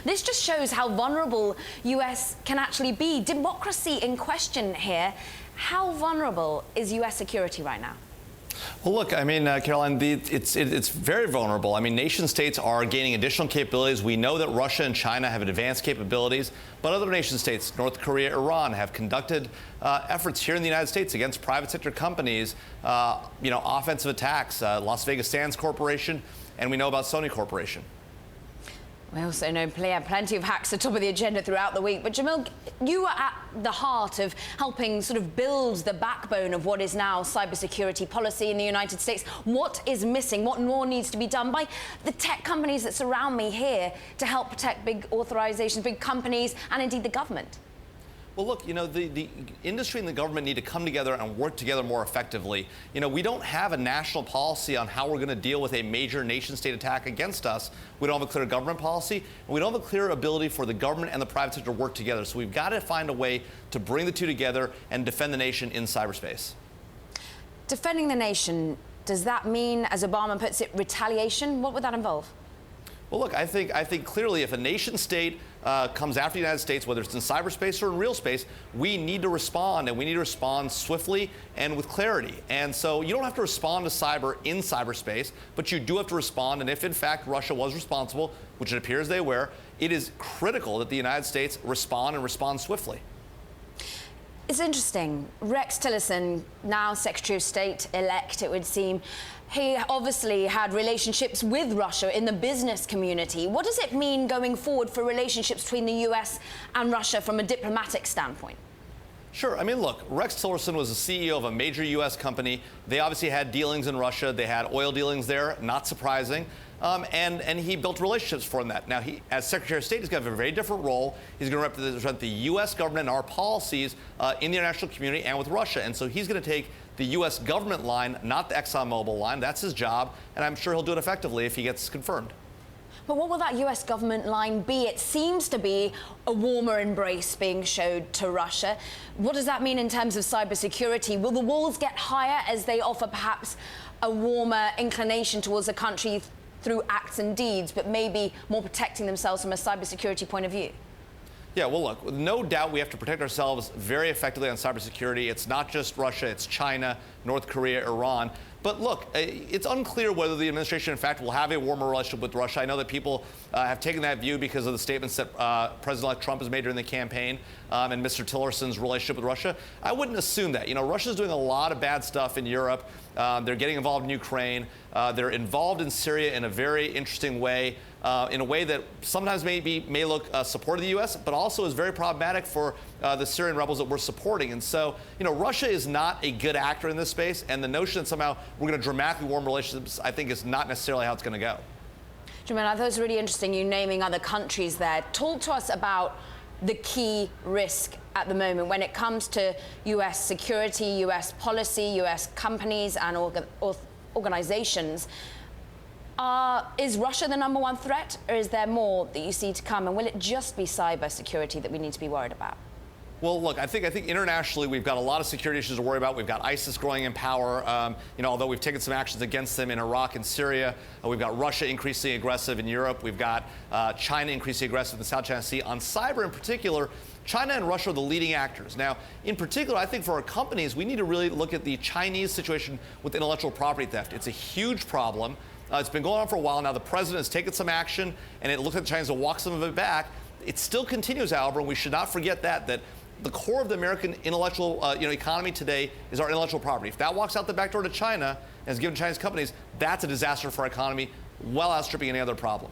This just shows how vulnerable U.S. can actually be. Democracy in question here. How vulnerable is U.S. security right now? Well, look, I mean, Caroline, it's very vulnerable. I mean, nation states are gaining additional capabilities. We know that Russia and China have advanced capabilities, but other nation states, North Korea, Iran, have conducted efforts here in the United States against private sector companies, offensive attacks, Las Vegas Sands Corporation, and we know about Sony Corporation. We also know plenty of hacks at the top of the agenda throughout the week. But Jamil, you are at the heart of helping sort of build the backbone of what is now cybersecurity policy in the United States. What is missing? What more needs to be done by the tech companies that surround me here to help protect big authorizations, big companies, and indeed the government? Well, look, the industry and the government need to come together and work together more effectively. We don't have a national policy on how we're going to deal with a major nation-state attack against us. We don't have a clear government policy, and we don't have a clear ability for the government and the private sector to work together. So we've got to find a way to bring the two together and defend the nation in cyberspace. Defending the nation, does that mean, as Obama puts it, retaliation? What would that involve? Well, look, I think clearly if a nation state comes after the United States, whether it's in cyberspace or in real space, we need to respond, and we need to respond swiftly and with clarity. And so you don't have to respond to cyber in cyberspace, but you do have to respond. And if, in fact, Russia was responsible, which it appears they were, it is critical that the United States respond and respond swiftly. It's interesting. Rex Tillerson, now Secretary of State-elect, it would seem, he obviously had relationships with Russia in the business community. What does it mean going forward for relationships between the U.S. and Russia from a diplomatic standpoint? Sure. I mean, look, Rex Tillerson was the CEO of a major U.S. company. They obviously had dealings in Russia. They had oil dealings there, not surprising. And he built relationships for that. Now, he, as Secretary of State, he's got a very different role. He's going to represent the U.S. government and our policies in the international community and with Russia. And so he's going to take the U.S. government line, not the Exxon Mobil line. That's his job, and I'm sure he'll do it effectively if he gets confirmed. But what will that U.S. government line be? It seems to be a warmer embrace being showed to Russia. What does that mean in terms of cybersecurity? Will the walls get higher as they offer perhaps a warmer inclination towards a country through acts and deeds, but maybe more protecting themselves from a cybersecurity point of view? Yeah, well, look, no doubt we have to protect ourselves very effectively on cybersecurity. It's not just Russia, it's China, North Korea, Iran. But look, it's unclear whether the administration, in fact, will have a warmer relationship with Russia. I know that people have taken that view because of the statements that President-elect Trump has made during the campaign and Mr. Tillerson's relationship with Russia. I wouldn't assume that. Russia's doing a lot of bad stuff in Europe. They're getting involved in Ukraine. They're involved in Syria in a very interesting way, in a way that sometimes may look supportive of the U.S., but also is very problematic for the Syrian rebels that we're supporting. And so, Russia is not a good actor in this space, and the notion that somehow we're going to dramatically warm relationships, I think, is not necessarily how it's going to go. Jamil, I thought it was really interesting you naming other countries there. Talk to us about the key risk at the moment when it comes to U.S. security, U.S. policy, U.S. companies and organizations. Is Russia the number one threat, or is there more that you see to come? And will it just be cybersecurity that we need to be worried about? Well, look, I think internationally we've got a lot of security issues to worry about. We've got ISIS growing in power. Although we've taken some actions against them in Iraq and Syria, we've got Russia increasingly aggressive in Europe. We've got China increasingly aggressive in the South China Sea. On cyber in particular, China and Russia are the leading actors. Now, in particular, I think for our companies, we need to really look at the Chinese situation with intellectual property theft. It's a huge problem. It's been going on for a while now. The president has taken some action, and it looks like the Chinese will walk some of it back. It still continues, however, and we should not forget that the core of the American intellectual economy today is our intellectual property. If that walks out the back door to China and is given to Chinese companies, that's a disaster for our economy, well outstripping any other problem.